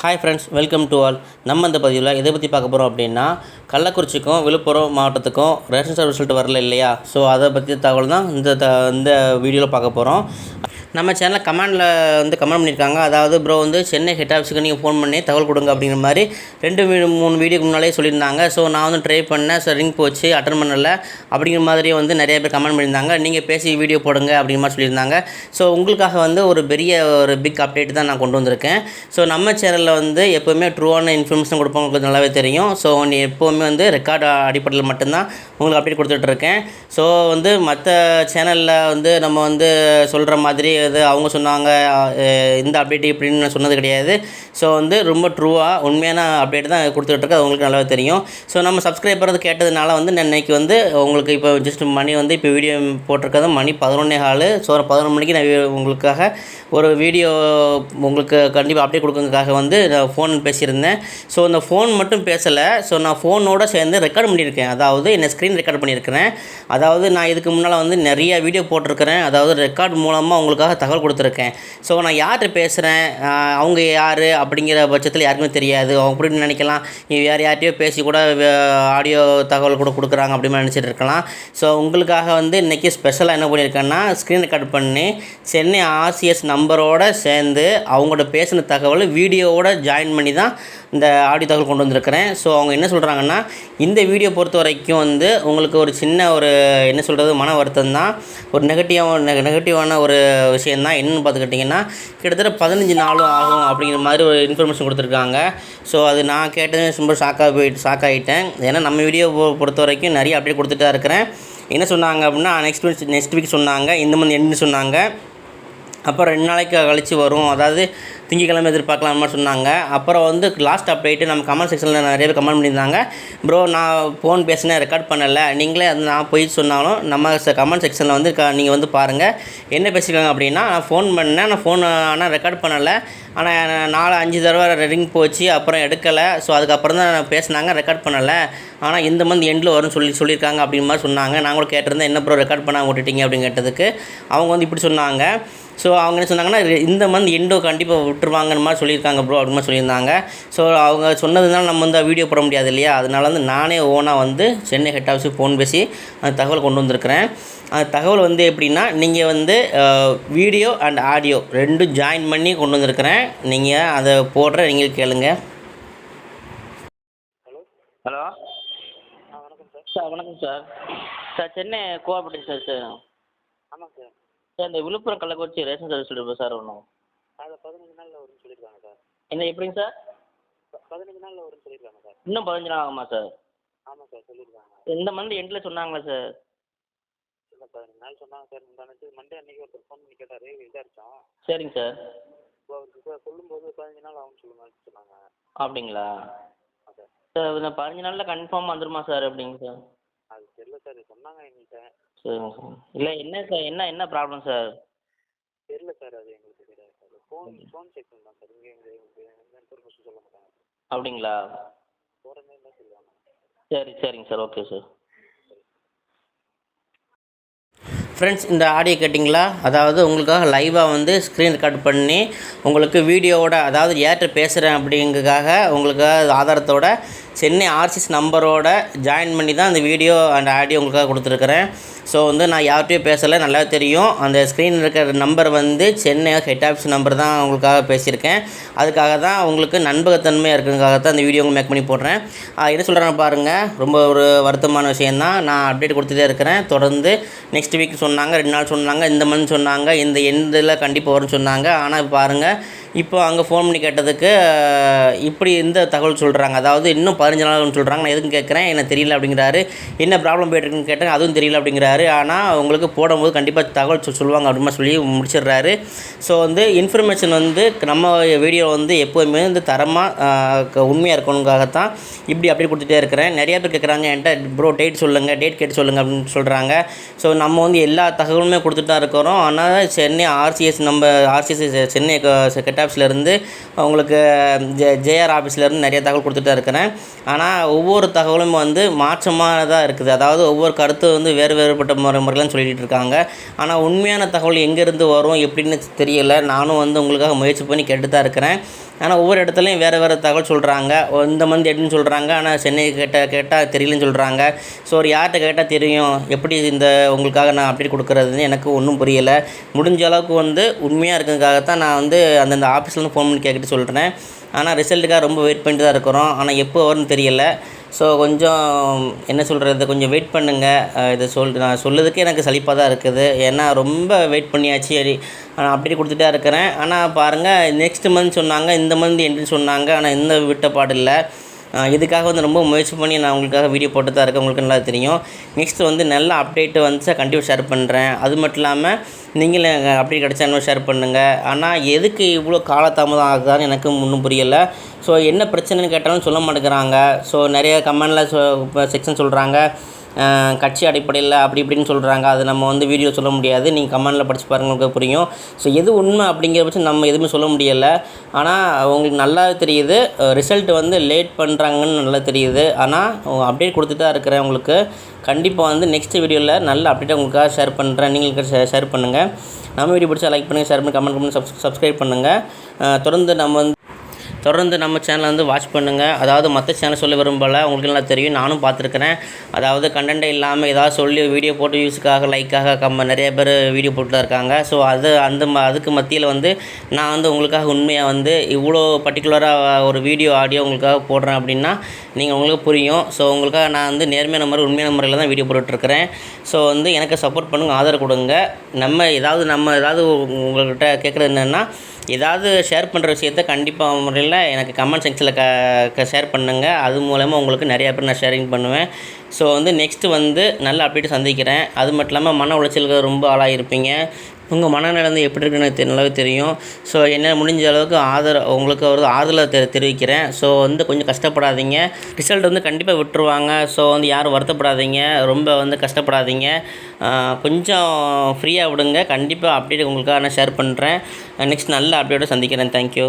Hi friends, welcome to all. நம்ம இந்த பதிவில் எதை பற்றி பார்க்க போகிறோம் அப்படின்னா, கள்ளக்குறிச்சிக்கும் விழுப்புரம் மாவட்டத்துக்கும் ரேஷன் கார்டு ரிசல்ட் வரல இல்லையா? ஸோ அதை பற்றி தகவல் தான் இந்த வீடியோவில் பார்க்க போகிறோம். நம்ம சேனலில் கமெண்ட் பண்ணியிருக்காங்க. அதாவது ப்ரோ சென்னை ஹெட் ஆஃபீஸுக்கு நீங்கள் ஃபோன் பண்ணி தகவல் கொடுங்க அப்படிங்கிற மாதிரி 2-3 வீடியோக்கு முன்னாலே சொல்லியிருந்தாங்க. ஸோ நான் ட்ரை பண்ணேன். ஸோ ரிங் போச்சு, அட்டன் பண்ணலை அப்படிங்கிற மாதிரி நிறைய பேர் கமெண்ட் பண்ணியிருந்தாங்க. நீங்கள் பேசி வீடியோ போடுங்க அப்படிங்கிற மாதிரி சொல்லியிருந்தாங்க. ஸோ உங்களுக்காக ஒரு பிக் அப்டேட் தான் நான் கொண்டு வந்திருக்கேன். ஸோ நம்ம சேனலில் எப்போவுமே ட்ரூவான இன்ஃபர்மேஷன் கொடுப்போம், உங்களுக்கு நல்லாவே தெரியும். ஸோ எப்போவுமே ரெக்கார்டு அடிப்படையில் மட்டும்தான் உங்களுக்கு அப்டேட் கொடுத்துட்ருக்கேன். ஸோ மற்ற சேனலில் நம்ம சொல்கிற மாதிரி அவங்க சொன்னாங்க இந்த அப்டேட் இப்படின்னு சொன்னது கிடையாது. ஸோ ரொம்ப ட்ரூவாக உண்மையான அப்டேட் தான் கொடுத்துட்ருக்கு. அது உங்களுக்கு நல்லாவே தெரியும். ஸோ நம்ம சப்ஸ்கிரைபர் கேட்டதுனால இன்றைக்கி உங்களுக்கு இப்போ ஜஸ்ட் மணி இப்போ வீடியோ போட்டிருக்கிறது மணி 11:15. ஸோ 11 மணிக்கு நான் உங்களுக்காக ஒரு வீடியோ உங்களுக்கு கண்டிப்பாக அப்டேட் கொடுக்கறதுக்காக நான் ஃபோன் பேசியிருந்தேன். ஸோ அந்த ஃபோன் மட்டும் பேசலை. ஸோ நான் ஃபோனோடு சேர்ந்து ரெக்கார்ட் பண்ணியிருக்கேன். அதாவது என்ன ஸ்க்ரீன் ரெக்கார்ட் பண்ணியிருக்கிறேன். அதாவது நான் இதுக்கு முன்னால் நிறைய வீடியோ போட்டிருக்கிறேன். அதாவது ரெக்கார்ட் மூலமாக உங்களுக்காக தகவல் கொடுத்துருக்கேன். ஸோ நான் யார்கிட்ட பேசுகிறேன், அவங்க யார் அப்படிங்கிற பட்சத்தில் யாருக்குமே தெரியாது. அவங்க அப்படின்னு நினைக்கலாம், வேறு யார்கிட்டையோ பேசி கூட ஆடியோ தகவல் கூட கொடுக்குறாங்க அப்படின்னு நினச்சிட்டு இருக்கலாம். ஸோ உங்களுக்காக இன்றைக்கி ஸ்பெஷலாக என்ன பண்ணியிருக்கேன்னா, ஸ்க்ரீன் ரெக்கார்ட் பண்ணி சென்னை ஆர்சிஎஸ் நம்பரோடு சேர்ந்து அவங்களோட பேசின தகவல் வீடியோவோட ஜாயின் பண்ணி தான் இந்த ஆடியோ தகவல் கொண்டு வந்திருக்கிறேன். ஸோ அவங்க என்ன சொல்கிறாங்கன்னா, இந்த வீடியோ பொறுத்த வரைக்கும் உங்களுக்கு ஒரு சின்ன என்ன சொல்கிறது மன வருத்தம் தான், ஒரு நெகட்டிவான ஒரு விஷயந்தான். என்னென்னு பார்த்துக்கிட்டிங்கன்னா, கிட்டத்தட்ட 15 நாளும் ஆகும் அப்படிங்கிற மாதிரி ஒரு இன்ஃபர்மேஷன் கொடுத்துருக்காங்க. ஸோ அது நான் கேட்டது ரொம்ப ஷாக் ஆகிட்டேன். ஏன்னா நம்ம வீடியோ பொறுத்த வரைக்கும் நிறைய அப்டேட் கொடுத்துட்டு தான் இருக்கிறேன். என்ன சொன்னாங்க அப்படின்னா, நெக்ஸ்ட் வீக் சொன்னாங்க, இந்த மந்த் எண்டு சொன்னாங்க. அப்புறம் 2 நாளைக்கு கழித்து வரும், அதாவது திங்கக்கிழமை எதிர்பார்க்கலாம் மாதிரி சொன்னாங்க. அப்புறம் லாஸ்ட் அப்டேட்டு நம்ம கமெண்ட் செக்ஷனில் நிறைய பேர் கமெண்ட் பண்ணியிருந்தாங்க, ப்ரோ நான் ஃபோன் பேசினேன், ரெக்கார்ட் பண்ணலை, நீங்களே நான் போய் சொன்னாலும் நம்ம கமெண்ட் செக்ஷனில் நீங்கள் பாருங்கள் என்ன பேசியிருக்காங்க அப்படின்னா, நான் ஃபோன் பண்ணேன், நான் ஃபோன் ஆனால் ரெக்கார்ட் பண்ணலை, ஆனால் 4-5 தடவை ரிங் போச்சு, அப்புறம் எடுக்கலை. ஸோ அதுக்கப்புறம் தான் பேசினாங்க, ரெக்கார்ட் பண்ணலை, ஆனால் இந்த மந்த் எண்டில் வரும்னு சொல்லியிருக்காங்க அப்படின்னு மாதிரி சொன்னாங்க. நான் கூட கேட்டிருந்தேன், என்ன ப்ரோ ரெக்கார்ட் பண்ண விட்டுட்டீங்க அப்படின்னு கேட்டதுக்கு அவங்க இப்படி சொன்னாங்க. ஸோ அவங்க என்ன சொன்னாங்கன்னா, இந்த மந்த் எண்டோ கண்டிப்பாக விட்டுருவாங்கன்னு மாதிரி சொல்லியிருக்காங்க ப்ரோ அப்படின்னு மாதிரி சொல்லியிருந்தாங்க. ஸோ அவங்க சொன்னதுனால நம்ம வீடியோ போட முடியாது இல்லையா? அதனால நானே ஓனாக சென்னை ஹெட் ஆஃபீஸுக்கு ஃபோன் பேசி அந்த தகவல் கொண்டு வந்திருக்கிறேன். அந்த தகவல் எப்படின்னா, நீங்கள் வீடியோ அண்ட் ஆடியோ 2 ஜாயின் பண்ணி கொண்டு வந்திருக்கிறேன். நீங்கள் அதை நீங்கள் கேளுங்க. ஹலோ வணக்கம் சார். சார் வணக்கம் sir. Sir Chennai cooperative sir. ஆமாம் சார். சார் இந்த விழுப்புரம் கள்ளக்குறிச்சி ரேஷன் கார்டு சொல்லியிருப்போம் சார். ஒன்றும் அதை 15 நாளில் வரும்னு சொல்லியிருக்காங்க சார். என்ன எப்படிங்க சார்? 15 நாளில் வரும்னு சொல்லியிருக்காங்க சார். இன்னும் 15 நாள் ஆகுமா சார்? ஆமாம் சார் சொல்லியிருக்காங்க. இந்த மந்த் எண்டில் சொன்னாங்களா சார்? இல்லை 15 நாள் சொன்னாங்க சார். முந்தானத்து மண்டே அன்றைக்கி ஒருத்தர் ஃபோன் பண்ணி கேட்டார், விசாரித்தோம். சரிங்க சார். இப்போ அவருக்கு சார் சொல்லும்போது 15 நாள் ஆகும்னு சொல்லுங்கன்னு சொன்னாங்க. அப்படிங்களா சார்? சார் இந்த 15 நாளில் கன்ஃபார்ம் வந்துருமா சார்? எப்படிங்க சார்? அது தெரியல சார், சொன்னாங்க எங்கள்கிட்ட. சரிங்க சார். இல்லை என்ன சார், என்ன ப்ராப்ளம் சார்? தெரியல சார், அது எங்களுக்கு தெரியாது சார். ஃபோன் செக் பண்ணலாம் சார். எந்த இன்ஃபர்மேஷன் சொல்ல மாட்டாங்க. அப்படிங்களா? போகிறதே தான் சொல்லுவாங்க. சரிங்க சார். Okay sir. ஃப்ரெண்ட்ஸ், இந்த ஆடியோ கேட்டிங்களா? அதாவது உங்களுக்காக லைவாக ஸ்க்ரீன் ரெக்கார்ட் பண்ணி உங்களுக்கு வீடியோவோட, அதாவது யார்கிட்ட பேசுகிறேன் அப்படிங்கிறதுக்காக உங்களுக்கு ஆதாரத்தோட சென்னை ஆர்சிஎஸ் நம்பரோட ஜாயின் பண்ணி தான் அந்த வீடியோ அண்ட் ஆடியோ உங்களுக்காக கொடுத்துருக்குறேன். ஸோ நான் யார்கிட்டையும் பேசலை, நல்லா தெரியும். அந்த ஸ்க்ரீன் இருக்கிற number Chennai head office number தான் உங்களுக்காக பேசியிருக்கேன். அதுக்காக தான் உங்களுக்கு நண்பகத்தன்மையாக இருக்கிறதுக்காக தான் அந்த வீடியோ மேக் பண்ணி போடுறேன். என்ன சொல்கிறேன்னு பாருங்கள். ரொம்ப ஒரு வருத்தமான விஷயந்தான். நான் அப்டேட் கொடுத்துட்டே இருக்கிறேன். தொடர்ந்து நெக்ஸ்ட் வீக் சொன்னாங்க, 2 நாள் சொன்னாங்க, இந்த மந்த் சொன்னாங்க, இந்த எண்டில் கண்டிப்பாக வரும்னு சொன்னாங்க. ஆனால் பாருங்கள், இப்போ அங்கே ஃபோன் பண்ணி கேட்டதுக்கு இப்படி இந்த தகவல் சொல்கிறாங்க. அதாவது இன்னும் 15 நாள்னு சொல்கிறாங்க. நான் எதுவும் கேட்குறேன், எனக்கு தெரியல அப்படிங்கிறாரு. என்ன ப்ராப்ளம் போய்ட்டுருக்குன்னு கேட்டேன், அதுவும் தெரியல அப்படிங்கிறாரு. ஆனால் உங்களுக்கு போடும்போது கண்டிப்பாக தகவல் சொல்லுவாங்க அப்படின்னு சொல்லி முடிச்சிடுறாரு. ஸோ இன்ஃபர்மேஷன் நம்ம வீடியோ எப்போவுமே தரமாக உண்மையாக இருக்கணுங்காகத்தான் இப்படி அப்படி கொடுத்துட்டே இருக்கிறேன். நிறையா பேர் கேட்குறாங்க என்கிட்ட, ப்ரோ டேட் கேட்டு சொல்லுங்கள் அப்படின்னு சொல்கிறாங்க. ஸோ நம்ம எல்லா தகவலுமே கொடுத்துட்டு தான் இருக்கிறோம். ஆனால் சென்னை ஆர்சிஎஸ் சென்னை ஹெட் ஆஃபீஸ்லேருந்து உங்களுக்கு ஜேஆர் ஆஃபீஸ்லேருந்து நிறைய தகவல் கொடுத்துட்டு தான் இருக்கிறேன். ஆனால் ஒவ்வொரு தகவலும் மாற்றமானதாக இருக்குது. அதாவது ஒவ்வொரு கருத்து வேறுபட்ட முறையில்னு சொல்லிகிட்டு இருக்காங்க. ஆனால் உண்மையான தகவல் எங்கேருந்து வரும் எப்படின்னு தெரியலை. நானும் உங்களுக்காக முயற்சி பண்ணி கேட்டு தான் இருக்கிறேன். ஆனால் ஒவ்வொரு இடத்துலையும் வேறு தகவல் சொல்கிறாங்க. இந்த மந்த் எப்படின்னு சொல்கிறாங்க, ஆனால் சென்னை கேட்டால் தெரியலன்னு சொல்கிறாங்க. ஸோ ஒரு யார்கிட்ட கேட்டால் தெரியும் எப்படி இந்த உங்களுக்காக நான் அப்டேட் கொடுக்குறதுன்னு எனக்கு ஒன்றும் புரியலை. முடிஞ்ச அளவுக்கு உண்மையாக இருக்கிறதுக்காகத்தான் நான் அந்தந்த ஆஃபீஸ்லேருந்து ஃபோன் பண்ணி கேட்டுட்டு சொல்கிறேன். ஆனால் ரிசல்ட்டுக்காக ரொம்ப வெயிட் பண்ணிட்டு தான் இருக்கிறோம். ஆனால் எப்போ வரும்னு தெரியல. ஸோ கொஞ்சம் என்ன சொல்கிறது, கொஞ்சம் வெயிட் பண்ணுங்கள். இதை நான் சொல்லுறதுக்கே எனக்கு சலிப்பாக தான் இருக்குது. ஏன்னா ரொம்ப வெயிட் பண்ணியாச்சு. அப்படியே கொடுத்துட்டே இருக்கிறேன். ஆனால் பாருங்கள், நெக்ஸ்ட் மந்த் சொன்னாங்க, இந்த மந்த் எண்டுன்னு சொன்னாங்க. ஆனால் இந்த விட்ட பாடு இல்லை. இதுக்காக ரொம்ப முயற்சி பண்ணி நான் உங்களுக்காக வீடியோ போட்டு தான் இருக்கேன். உங்களுக்கு நல்லா தெரியும். நெக்ஸ்ட்டு நல்ல அப்டேட்டு வந்துச்சா கண்டிப்பாக ஷேர் பண்ணுறேன். அது மட்டும் இல்லாமல் நீங்களும் அப்டேட் கிடச்சா இன்னும் ஷேர் பண்ணுங்கள். ஆனால் எதுக்கு இவ்வளோ காலதாமதம் ஆகுதான்னு எனக்கு ஒன்றும் புரியலை. ஸோ என்ன பிரச்சனைன்னு கேட்டாலும் சொல்ல மாட்டேங்கிறாங்க. ஸோ நிறைய கமெண்டில் செக்ஷன் சொல்கிறாங்க, கட்சி அடிப்படையில் அப்படி இப்படின்னு சொல்கிறாங்க. அது நம்ம வீடியோ சொல்ல முடியாது. நீங்கள் கமெண்டில் படித்து பாருங்கள், உங்களுக்கு புரியும். ஸோ எது உண்மை அப்படிங்கிற பட்சம் நம்ம எதுவுமே சொல்ல முடியலை. ஆனால் உங்களுக்கு நல்லா தெரியுது, ரிசல்ட் லேட் பண்ணுறாங்கன்னு நல்லா தெரியுது. ஆனால் அப்டேட் கொடுத்துட்டு தான் இருக்கிறேன். உங்களுக்கு கண்டிப்பாக நெக்ஸ்ட் வீடியோவில் நல்ல அப்டேட்டை உங்களுக்காக ஷேர் பண்ணுறேன். நீங்களுக்கு ஷேர் பண்ணுங்கள். நம்ம வீடியோ பிடிச்சா லைக் பண்ணுங்கள், ஷேர் பண்ணி கமெண்ட் பண்ணி சப்ஸ்கிரைப் பண்ணுங்கள். தொடர்ந்து நம்ம சேனலை வாட்ச் பண்ணுங்கள். அதாவது மற்ற சேனல் சொல்ல விரும்பலை, உங்களுக்கு நல்லா தெரியும், நானும் பார்த்துருக்குறேன். அதாவது கண்டென்ட்டே இல்லாமல் ஏதாவது சொல்லி வீடியோ போட்டு வியூஸுக்காக லைக்காக நிறைய பேர் வீடியோ போட்டு தான் இருக்காங்க. ஸோ அதுக்கு மத்தியில் நான் உங்களுக்காக உண்மையாக இவ்வளோ பர்டிகுலராக ஒரு வீடியோ ஆடியோ உங்களுக்காக போடுறேன் அப்படின்னா உங்களுக்கு புரியும். ஸோ உங்களுக்காக நான் நேர்மையான முறை உண்மையான முறையில் தான் வீடியோ போட்டுட்ருக்கிறேன். ஸோ எனக்கு சப்போர்ட் பண்ணுங்கள், ஆதரவு கொடுங்க. நம்ம ஏதாவது உங்கள்கிட்ட கேட்குறது என்னென்னா, ஏதாவது ஷேர் பண்ணுற விஷயத்த கண்டிப்பாக முறையில் எனக்கு கமெண்ட் செக்ஷனில் ஷேர் பண்ணுங்கள். அது மூலமாக உங்களுக்கு நிறையா பேர் நான் ஷேரிங் பண்ணுவேன். ஸோ நெக்ஸ்ட்டு நல்ல அப்டேட் சந்திக்கிறேன். அது மட்டும் இல்லாமல் மன உளைச்சலுக்கு ரொம்ப ஆளாகிருப்பீங்க. உங்கள் மனநிலை எப்படி இருக்குன்னு எனக்கு நல்லாவே தெரியும். ஸோ என்னால் முடிஞ்ச அளவுக்கு உங்களுக்கு ஆறுதலை தெரிவிக்கிறேன். ஸோ கொஞ்சம் கஷ்டப்படாதீங்க. ரிசல்ட் கண்டிப்பாக விட்டுருவாங்க. ஸோ யாரும் வருத்தப்படாதீங்க, ரொம்ப கஷ்டப்படாதீங்க. கொஞ்சம் ஃப்ரீயாக விடுங்க. கண்டிப்பாக அப்டேட் உங்களுக்காக நான் ஷேர் பண்ணுறேன். நெக்ஸ்ட் நல்ல அப்டேட்டை சந்திக்கிறேன். தேங்க்யூ.